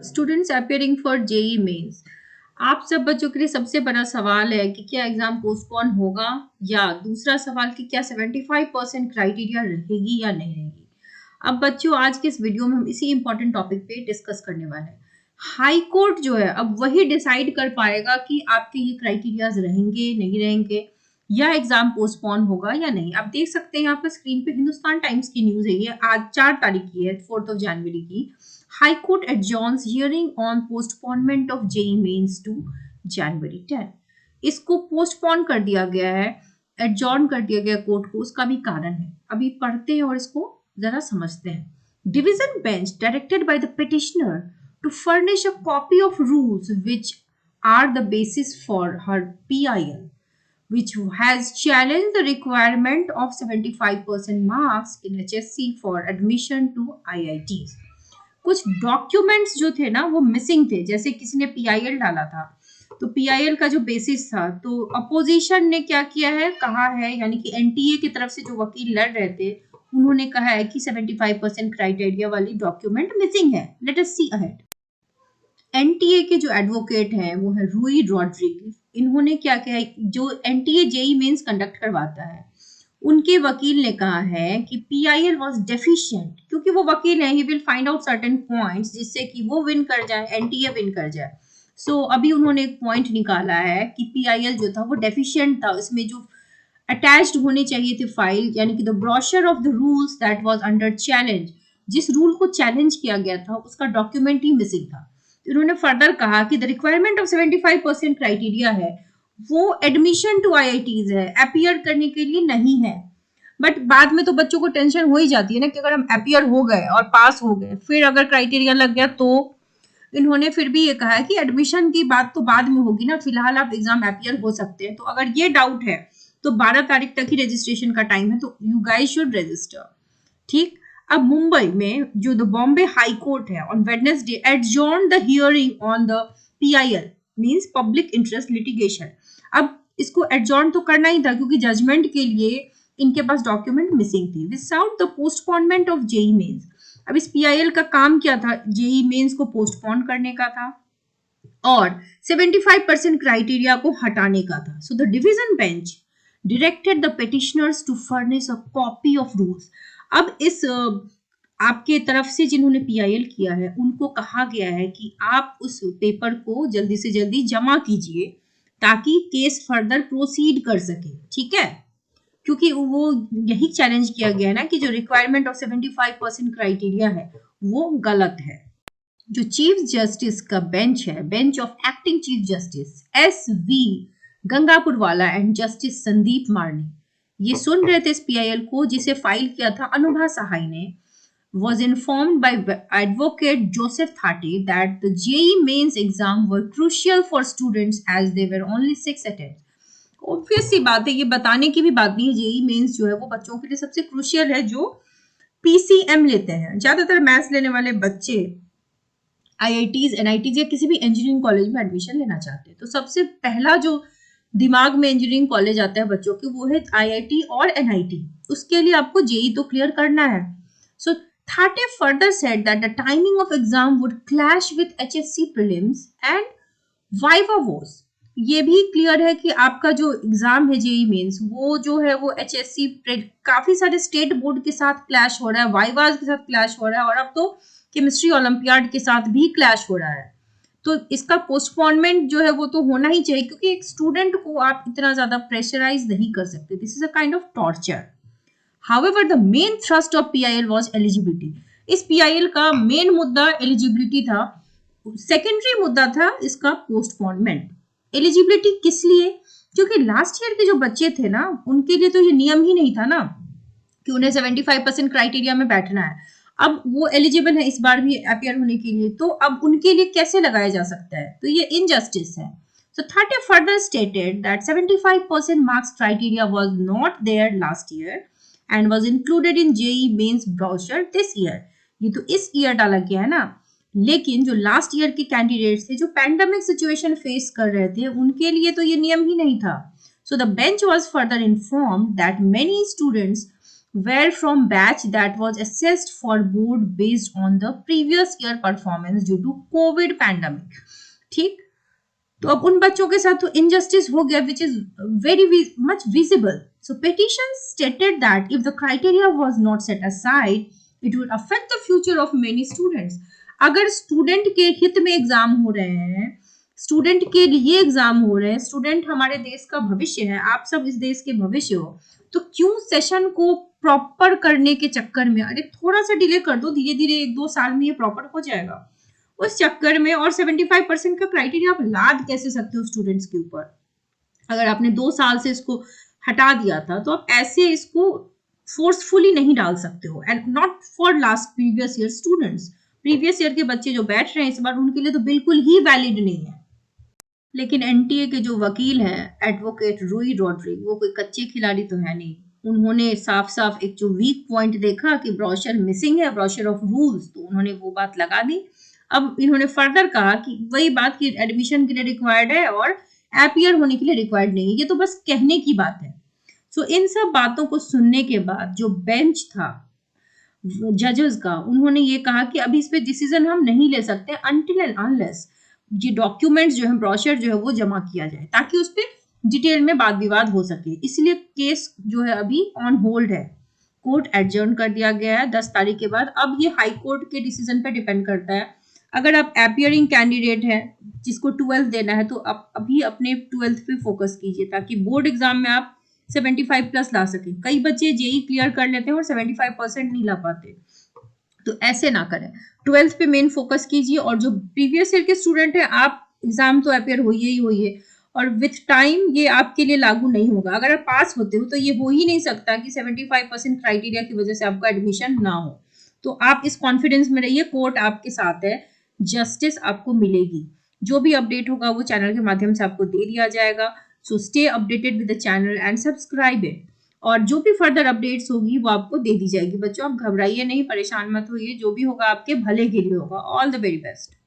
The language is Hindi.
Students appearing for JEE Mains, आप सब बच्चों के लिए सबसे बड़ा सवाल है कि क्या एग्जाम पोस्टपोन होगा, या दूसरा सवाल कि क्या 75% क्राइटेरिया रहेगी या नहीं रहेगी। अब बच्चों, आज के इस वीडियो में हम इसी इंपॉर्टेंट टॉपिक पे डिस्कस करने वाले हैं। हाई कोर्ट जो है अब वही डिसाइड कर पाएगा कि आपके ये क्राइटेरियाज रहेंगे नहीं रहेंगे, या एग्जाम पोस्टपोन होगा या नहीं। आप देख सकते हैं यहाँ पर स्क्रीन पे हिंदुस्तान टाइम्स की न्यूज है, ये आज 4 तारीख की है, 4 जनवरी की। High Court adjourns hearing on postponement of JEE Mains to January 10। इसको पोस्टपोन कर दिया गया है, एडजॉर्न कर दिया गया कोर्ट को। उसका भी कारण है, अभी पढ़ते हैं और इसको जरा समझते हैं। Division bench directed by the petitioner to furnish a copy of rules which are the basis for her PIL which has challenged the requirement of 75% marks in HSC for admission to IITs। कुछ डॉक्यूमेंट्स जो थे ना वो मिसिंग थे, जैसे किसी ने PIL डाला था तो PIL का जो बेसिस था, तो अपोजिशन ने क्या किया है, कहा है, यानी कि NTA की तरफ से जो वकील लड़ रहे थे उन्होंने कहा है कि 75% क्राइटेरिया वाली डॉक्यूमेंट मिसिंग है। लेट अस सी अहेड। NTA के जो एडवोकेट हैं वो है रूई रॉड्रिग्स। इन्होंने क्या किया है, जो NTA जेई मेंस कंडक्ट करवाता है उनके वकील ने कहा है कि PIL वाज डेफिशिएंट, क्योंकि वो वकील है, he will find out certain points जिससे कि वो विन कर जाए, NTA विन कर जाए। सो अभी उन्होंने एक पॉइंट निकाला है कि PIL जो था वो डेफिशिएंट था, इसमें जो अटैच्ड होने चाहिए थे फाइल, यानी कि the brochure of the rules that was under challenge, जिस रूल को चैलेंज किया गया था उसका डॉक्यूमेंट ही मिसिंग था। तो इन्होंने फर्दर कहा कि द रिक्वायरमेंट ऑफ 75% क्राइटेरिया है वो एडमिशन टू IITs है, अपियर करने के लिए नहीं है। बट बाद में तो बच्चों को टेंशन हो ही जाती है ना कि अगर हम अपियर हो गए और पास हो गए, फिर अगर क्राइटेरिया लग गया तो। इन्होंने फिर भी ये कहा है कि एडमिशन की बात तो बाद में होगी ना, फिलहाल आप एग्जाम अपियर हो सकते हैं। तो अगर ये डाउट है तो 12 तारीख तक ही रजिस्ट्रेशन का टाइम है, तो यू गाइस शुड रजिस्टर। ठीक। अब मुंबई में जो द बॉम्बे हाई कोर्ट है on Wednesday adjourn the hearing on the PIL means public interest litigation. अब इसको एडजॉर्न तो करना ही था क्योंकि जजमेंट के लिए इनके पास डॉक्यूमेंट मिसिंग थी। Without the postponement of JEE Mains, अब इस PIL का काम क्या था, जेई मेंस को पोस्टपोन करने का था और 75% क्राइटेरिया को हटाने का था। So the division bench directed the petitioners to furnish a copy of rules। अब इस आपके तरफ से जिन्होंने PIL किया है उनको कहा गया है कि आप उस पेपर को जल्दी से जल्दी जमा कीजिए ताकि केस फर्दर प्रोसीड कर सके। ठीक है, क्योंकि वो यही चैलेंज किया गया है ना कि जो रिक्वायरमेंट ऑफ 75% क्राइटेरिया है वो गलत है। जो चीफ जस्टिस का बेंच है, bench of acting chief justice SV Gangapur वाला एंड जस्टिस संदीप मार्नी, ये सुन रहे थे इस PIL को जिसे फाइल किया था अनुभा सहाय ने। was informed by advocate Joseph Thate that the JEE mains exam were crucial for students as they were only 6 attempts। Obvious सी बात है, ये बताने की भी बात नहीं है, JEE मेंस जो है वो बच्चों के लिए सबसे क्रूशियल है जो PCM लेते हैं। ज्यादातर मैथ्स लेने वाले बच्चे IITs NITs या किसी भी इंजीनियरिंग कॉलेज में एडमिशन लेना चाहते हैं, तो सबसे पहला जो दिमाग में इंजीनियरिंग कॉलेज आता है बच्चों के वो है IIT और NIT। उसके लिए आपको JEE तो क्लियर करना है। सो Thate further said that the timing of exam would clash with HSC prelims and viva voce। ये भी क्लियर है कि आपका जो एग्जाम है JEE मेंस वो जो है वो HSC काफी सारे स्टेट बोर्ड के साथ क्लैश हो रहा है, वाइवाज के साथ क्लैश हो रहा है, और अब तो केमिस्ट्री ओलंपियाड के साथ भी क्लैश हो रहा है। तो इसका पोस्टपोनमेंट जो है वो तो होना ही चाहिए, क्योंकि एक स्टूडेंट को आप इतना ज्यादा प्रेशराइज नहीं कर सकते। This is a kind of torture. However the main thrust of PIL was eligibility. इस PIL का मेन मुद्दा एलिजिबिलिटी था, सेकेंडरी मुद्दा था इसका पोस्टपोनमेंट। एलिजिबिलिटी किस लिए? क्योंकि लास्ट ईयर के जो बच्चे थे ना उनके लिए तो ये नियम ही नहीं था ना कि उन्हें 75% क्राइटेरिया में बैठना है। अब वो एलिजिबल है इस बार भी अपियर होने के लिए, तो अब उनके लिए कैसे लगाया जा सकता है? तो ये इनजस्टिस है। So Thate further stated that 75% marks criteria was not there last year and was included in JEE mains brochure this year। ये तो इस ईयर डाला गया है ना, लेकिन जो लास्ट ईयर के कैंडिडेट्स थे जो पैंडेमिक सिचुएशन फेस कर रहे थे उनके लिए तो ये नियम ही नहीं था। So the bench was further informed that many students were from batch that was assessed for board based on the previous year performance due to COVID pandemic. ठीक, तो अब उन बच्चों के साथ तो इनजस्टिस हो गया which is very much visible. So petition stated that if the criteria was not set aside it would affect the future of many students. अगर स्टूडेंट के हित में एग्जाम हो रहे हैं, स्टूडेंट के लिए एग्जाम हो रहे हैं, स्टूडेंट हमारे देश का भविष्य है, आप सब इस देश के भविष्य हो, तो क्यों सेशन को प्रॉपर करने के चक्कर में अरे थोड़ा सा डिले कर दो, धीरे धीरे 1-2 साल में ये प्रॉपर हो जाएगा, उस चक्कर में. और 75% का क्राइटेरिया आप लाद कैसे सकते हो स्टूडेंट्स के ऊपर? अगर आपने 2 साल से इसको हटा दिया था तो आप ऐसे इसको फोर्सफुली नहीं डाल सकते हो. And not for last previous year students. Previous year के बच्चे जो बैठ रहे हैं इस बार, उनके लिए तो बिल्कुल ही वैलिड नहीं है. लेकिन एनटीए के जो वकील हैं एडवोकेट रूई रॉड्रिग, वो कोई कच्चे खिलाड़ी तो है नहीं. उन्होंने साफ साफ एक जो वीक पॉइंट देखा कि ब्रोशर मिसिंग है, ब्रोशर ऑफ रूल्स, तो उन्होंने वो बात लगा दी. अब इन्होंने फर्दर कहा कि वही बात कि एडमिशन के लिए रिक्वायर्ड है और एपियर होने के लिए रिक्वायर्ड नहीं है, ये तो बस कहने की बात है. सो इन सब बातों को सुनने के बाद जो बेंच था जजेस का, उन्होंने ये कहा कि अभी इस पे डिसीजन हम नहीं ले सकते अनटिल एंड अनलेस ये डॉक्यूमेंट्स जो है, ब्रोशर जो है वो जमा किया जाए, ताकि उस पर डिटेल में वाद विवाद हो सके. इसलिए केस जो है अभी ऑन होल्ड है. कोर्ट एडजर्न कर दिया गया है 10 तारीख के बाद. अब ये हाई कोर्ट के डिसीजन पे डिपेंड करता है. अगर आप एपियरिंग कैंडिडेट है जिसको 12th देना है, तो आप अभी अपने 12th पे फोकस कीजिए, ताकि बोर्ड एग्जाम में आप 75 प्लस ला सकें. कई बच्चे जेई क्लियर कर लेते हैं और 75% नहीं ला पाते, तो ऐसे ना करें. 12th पे मेन फोकस कीजिए. और जो प्रीवियस ईयर के स्टूडेंट है, आप एग्जाम तो अपियर होइए ही होइए, और विथ टाइम ये आपके लिए लागू नहीं होगा. अगर आप पास होते हो तो ये हो ही नहीं सकता कि 75% क्राइटेरिया की वजह से आपका एडमिशन ना हो. तो आप इस कॉन्फिडेंस में रहिए, कोर्ट आपके साथ है, जस्टिस आपको मिलेगी. जो भी अपडेट होगा वो चैनल के माध्यम से आपको दे दिया जाएगा. So stay updated with the channel and subscribe it. और जो भी फर्दर अपडेट्स होगी वो आपको दे दी जाएगी. बच्चों आप घबराइए नहीं, परेशान मत होइए, जो भी होगा आपके भले के लिए होगा. All the very best.